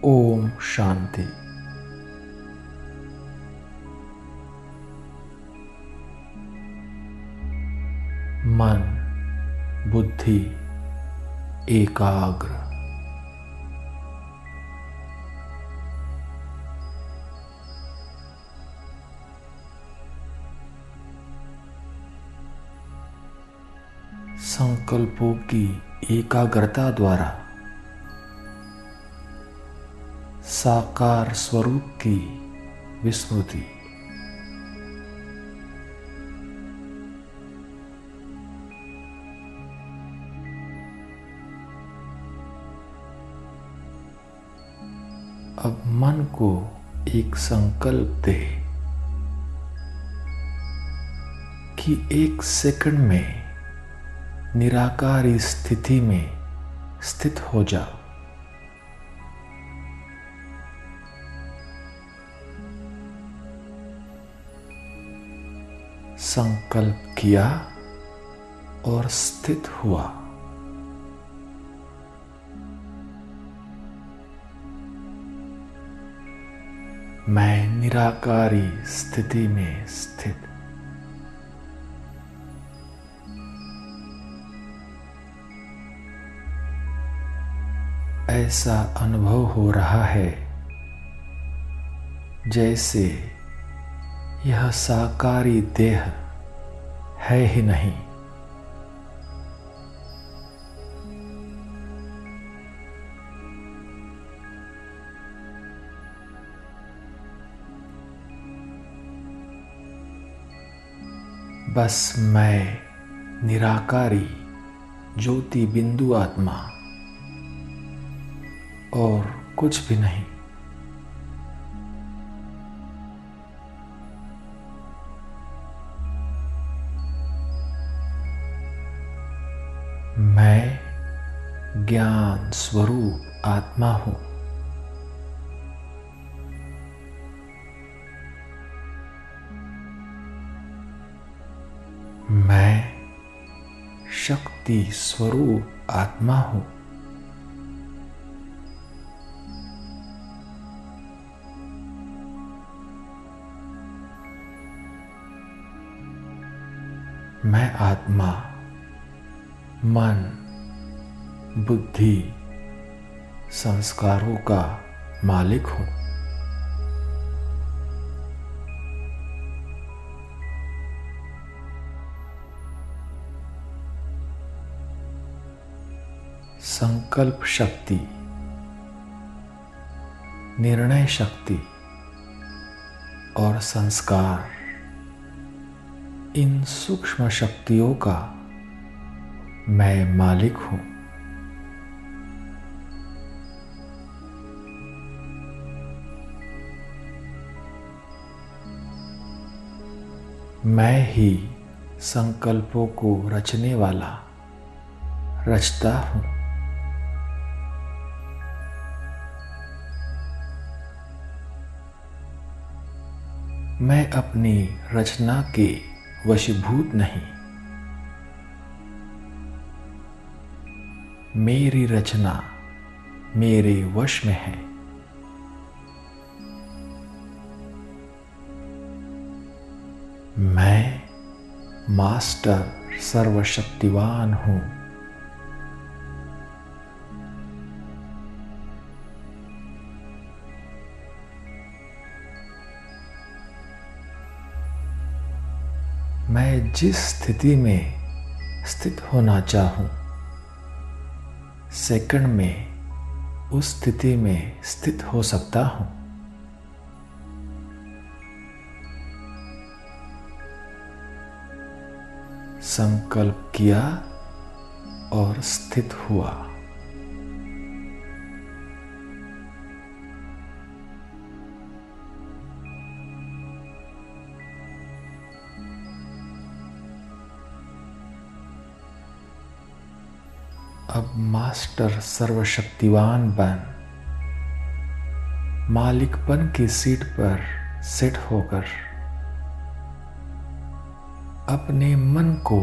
ओम शांति। मन बुद्धि एकाग्र। संकल्पों की एकाग्रता द्वारा साकार स्वरूप की विस्मृति। अब मन को एक संकल्प दे कि एक सेकंड में निराकारी स्थिति में स्थित हो जाओ। संकल्प किया और स्थित हुआ। मैं निराकारी स्थिति में स्थित। ऐसा अनुभव हो रहा है जैसे यह साकारी देह है ही नहीं। बस मैं निराकारी ज्योति बिंदु आत्मा और कुछ भी नहीं। मैं ज्ञान स्वरूप आत्मा हूं। मैं शक्ति स्वरूप आत्मा हूं। मैं आत्मा मन बुद्धि संस्कारों का मालिक हूं। संकल्प शक्ति निर्णय शक्ति और संस्कार इन सूक्ष्म शक्तियों का मैं मालिक हूं। मैं ही संकल्पों को रचने वाला रचता हूं। मैं अपनी रचना के वशीभूत नहीं। मेरी रचना मेरे वश में है। मैं मास्टर सर्वशक्तिवान हूं। मैं जिस स्थिति में स्थित होना चाहूं सेकंड में उस स्थिति में स्थित हो सकता हूं। संकल्प किया और स्थित हुआ। अब मास्टर सर्वशक्तिवान बन मालिकपन की सीट पर सेट होकर अपने मन को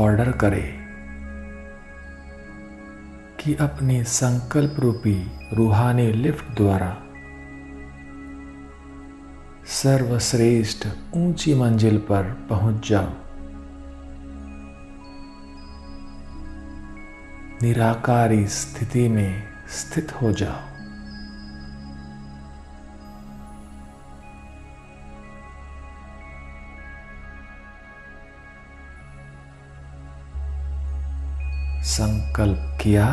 ऑर्डर करे कि अपनी संकल्प रूपी रूहानी लिफ्ट द्वारा सर्वश्रेष्ठ ऊंची मंजिल पर पहुंच जाओ। निराकारी स्थिति में स्थित हो जाओ। संकल्प किया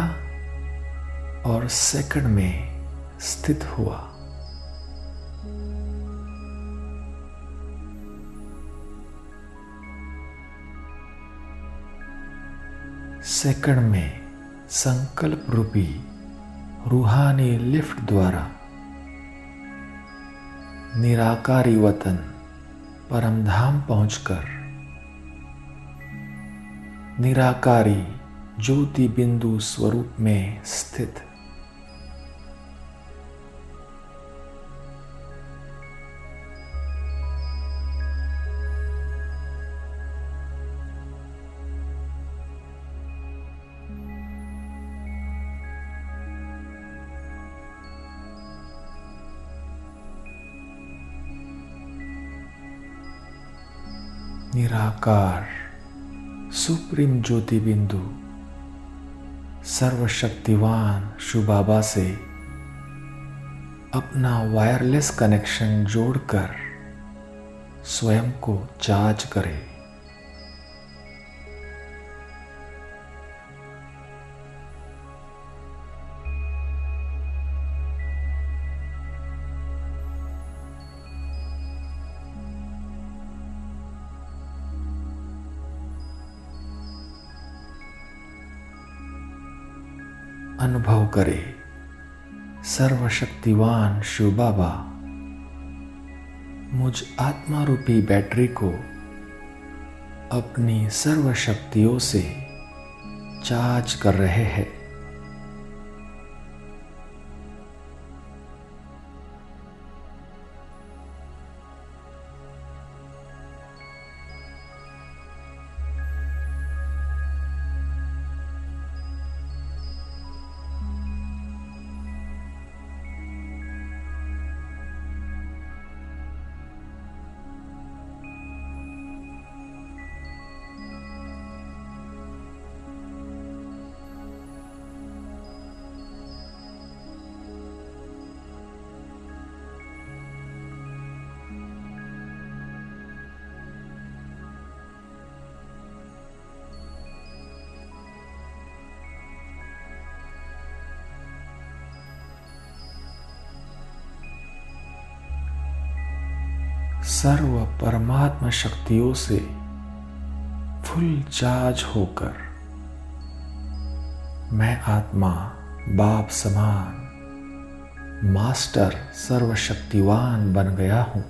और सेकंड में स्थित हुआ। सेकंड में संकल्प रूपी रूहानी लिफ्ट द्वारा निराकारी वतन परमधाम पहुंचकर निराकारी ज्योति बिंदु स्वरूप में स्थित निराकार सुप्रीम ज्योति बिंदु सर्वशक्तिवान शिव बाबा से अपना वायरलेस कनेक्शन जोड़कर स्वयं को चार्ज करें। अनुभव करे सर्वशक्तिवान शिव बाबा मुझ आत्मा रूपी बैटरी को अपनी सर्व शक्तियों से चार्ज कर रहे हैं। सर्व परमात्मा शक्तियों से फुल चार्ज होकर मैं आत्मा बाप समान मास्टर सर्वशक्तिवान बन गया हूं।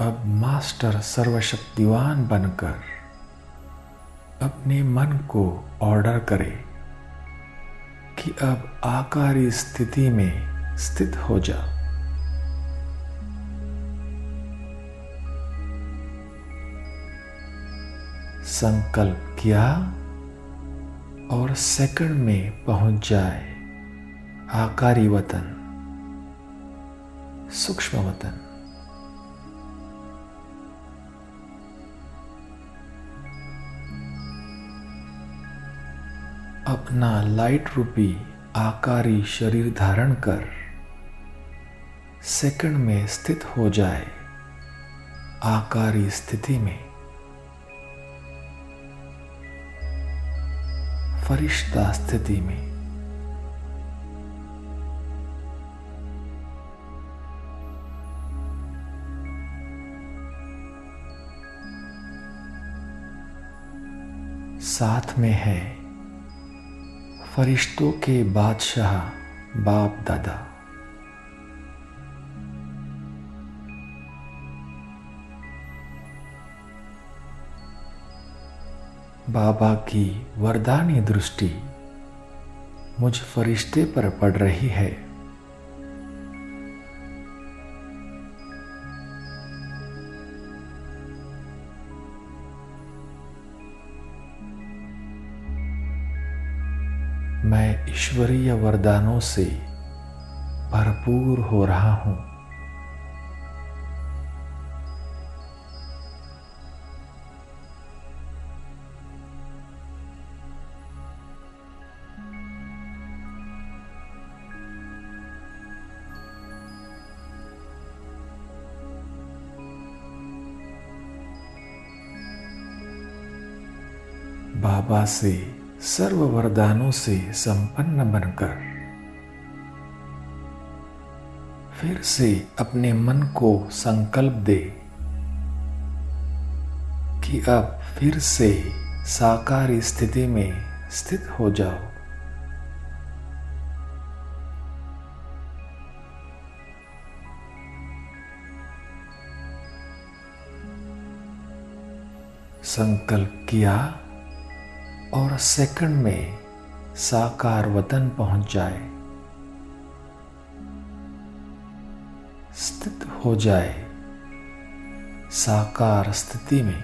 अब मास्टर सर्वशक्तिवान बनकर अपने मन को ऑर्डर करे कि अब आकारी स्थिति में स्थित हो जाओ। संकल्प किया और सेकंड में पहुंच जाए आकारी वतन, सूक्ष्म वतन। अपना लाइट रूपी आकारी शरीर धारण कर सेकंड में स्थित हो जाए आकारी स्थिति में, फरिश्ता स्थिति में। साथ में है फरिश्तों के बादशाह बाप दादा। बाबा की वरदानी दृष्टि मुझ फरिश्ते पर पड़ रही है ईश्वरीय वरदानों से भरपूर हो रहा हूं। बाबा से सर्व वरदानों से संपन्न बनकर फिर से अपने मन को संकल्प दे कि अब फिर से साकार स्थिति में स्थित हो जाओ। संकल्प किया और सेकंड में साकार वतन पहुंच जाए, स्थित हो जाए साकार स्थिति में।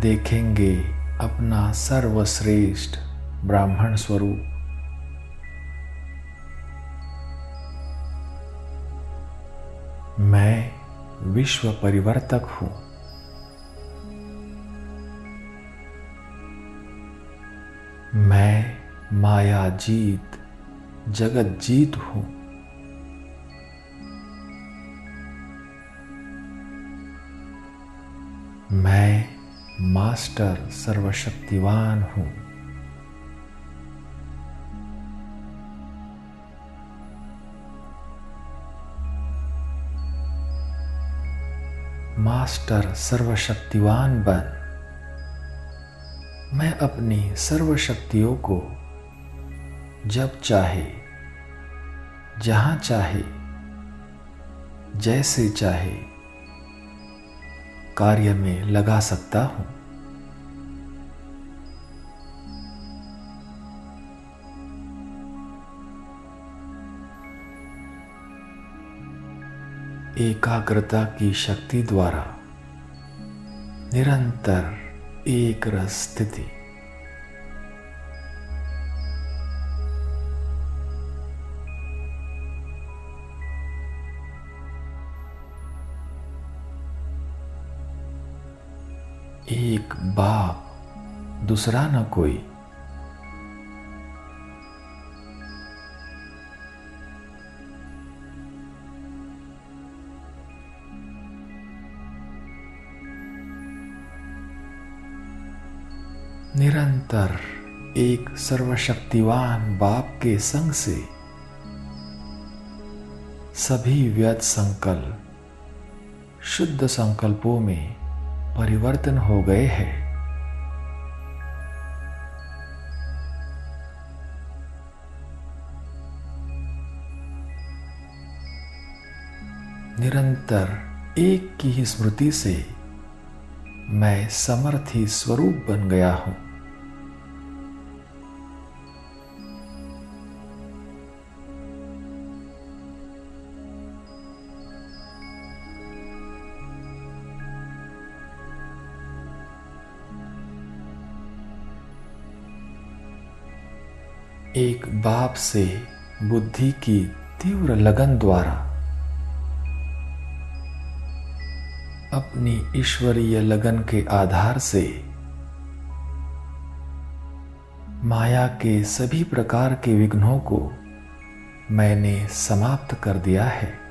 देखेंगे अपना सर्वश्रेष्ठ ब्राह्मण स्वरूप। मैं विश्व परिवर्तक हूं। मैं माया जीत जगत जीत हूं। मैं मास्टर सर्वशक्तिवान हूं। मास्टर सर्वशक्तिवान बन मैं अपनी सर्वशक्तियों को जब चाहे, जहां चाहे, जैसे चाहे कार्य में लगा सकता हूं। एकाग्रता की शक्ति द्वारा निरंतर एक रस स्थिति। एक बाप दूसरा न कोई। निरंतर एक सर्वशक्तिवान बाप के संग से सभी व्यर्थ संकल्प शुद्ध संकल्पों में परिवर्तन हो गए हैं। निरंतर एक की ही स्मृति से मैं समर्थी स्वरूप बन गया हूं। एक बाप से बुद्धि की तीव्र लगन द्वारा अपनी ईश्वरीय लगन के आधार से माया के सभी प्रकार के विघ्नों को मैंने समाप्त कर दिया है।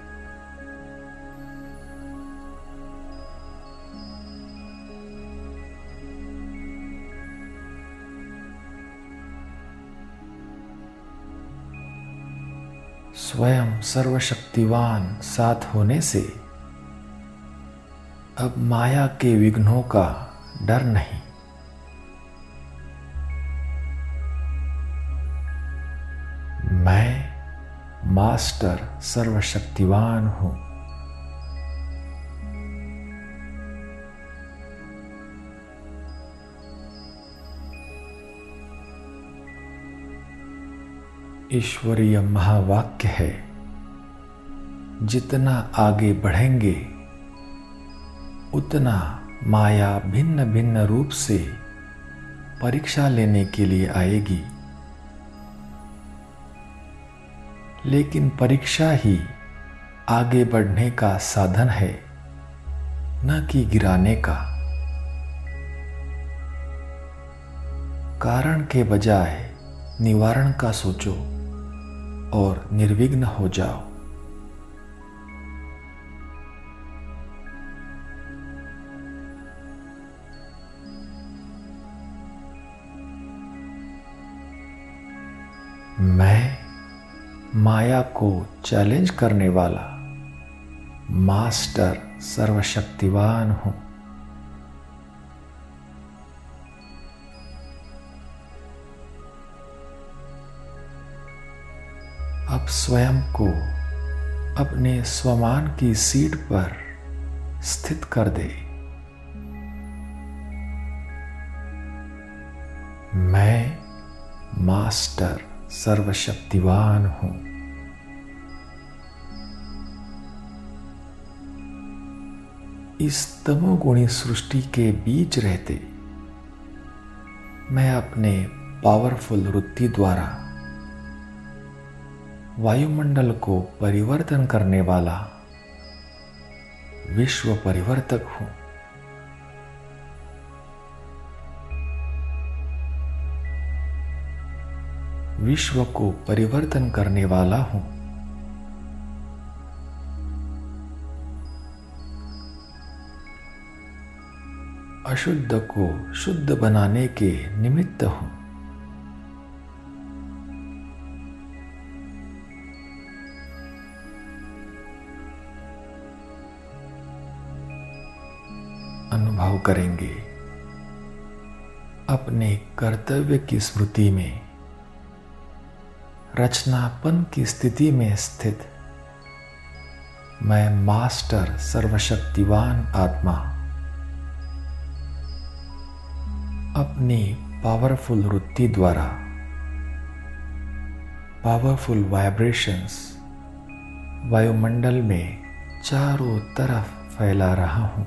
स्वयं सर्वशक्तिवान साथ होने से अब माया के विघ्नों का डर नहीं। मैं मास्टर सर्वशक्तिवान हूं। ईश्वरीय महावाक्य है, जितना आगे बढ़ेंगे उतना माया भिन्न भिन्न रूप से परीक्षा लेने के लिए आएगी, लेकिन परीक्षा ही आगे बढ़ने का साधन है, न कि गिराने का। कारण के बजाय निवारण का सोचो और निर्विघ्न हो जाओ। मैं माया को चैलेंज करने वाला मास्टर सर्वशक्तिवान हूं। अब स्वयं को अपने स्वमान की सीट पर स्थित कर दे। मैं मास्टर सर्वशक्तिवान हूं। इस तमोगुणी सृष्टि के बीच रहते मैं अपने पावरफुल वृत्ति द्वारा वायुमंडल को परिवर्तन करने वाला विश्व परिवर्तक हूं। विश्व को परिवर्तन करने वाला हूं। अशुद्ध को शुद्ध बनाने के निमित्त हूं। अनुभव करेंगे अपने कर्तव्य की स्मृति में रचनापन की स्थिति में स्थित मैं मास्टर सर्वशक्तिवान आत्मा अपनी पावरफुल वृत्ति द्वारा पावरफुल वाइब्रेशंस वायुमंडल में चारों तरफ फैला रहा हूं।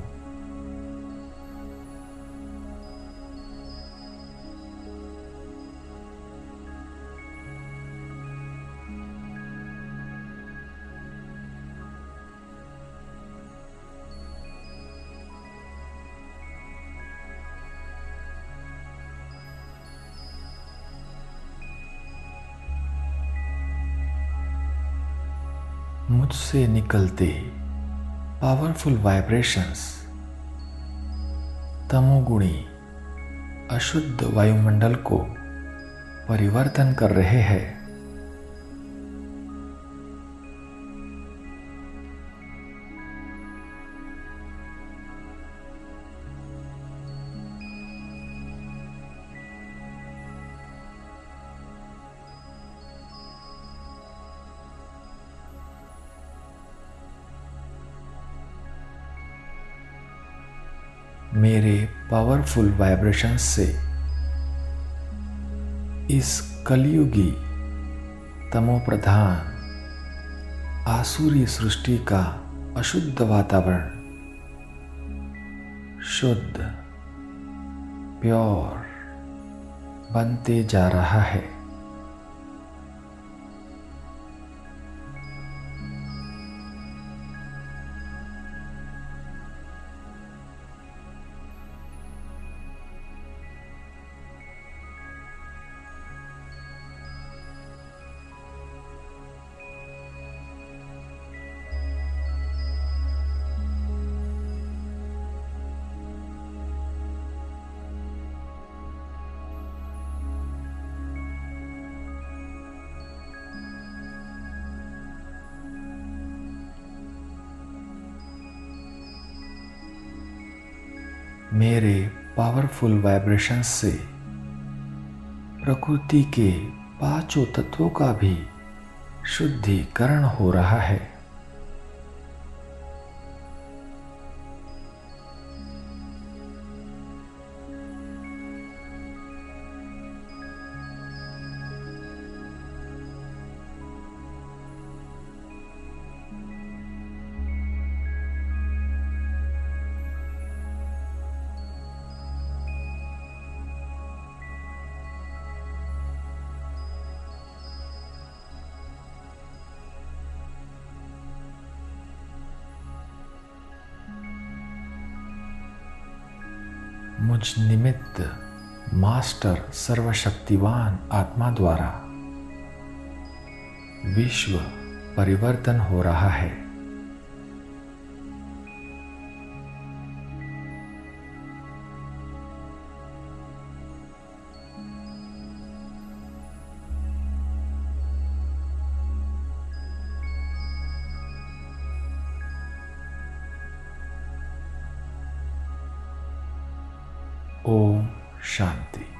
मुझसे निकलते पावरफुल वाइब्रेशंस तमोगुणी अशुद्ध वायुमंडल को परिवर्तन कर रहे हैं। मेरे पावरफुल वाइब्रेशंस से इस कलयुगी तमोप्रधान आसुरी सृष्टि का अशुद्ध वातावरण शुद्ध प्योर बनते जा रहा है। मेरे पावरफुल वाइब्रेशंस से प्रकृति के पांचों तत्वों का भी शुद्धिकरण हो रहा है। मुझ निमित्त मास्टर सर्वशक्तिवान आत्मा द्वारा विश्व परिवर्तन हो रहा है। ओम शांति।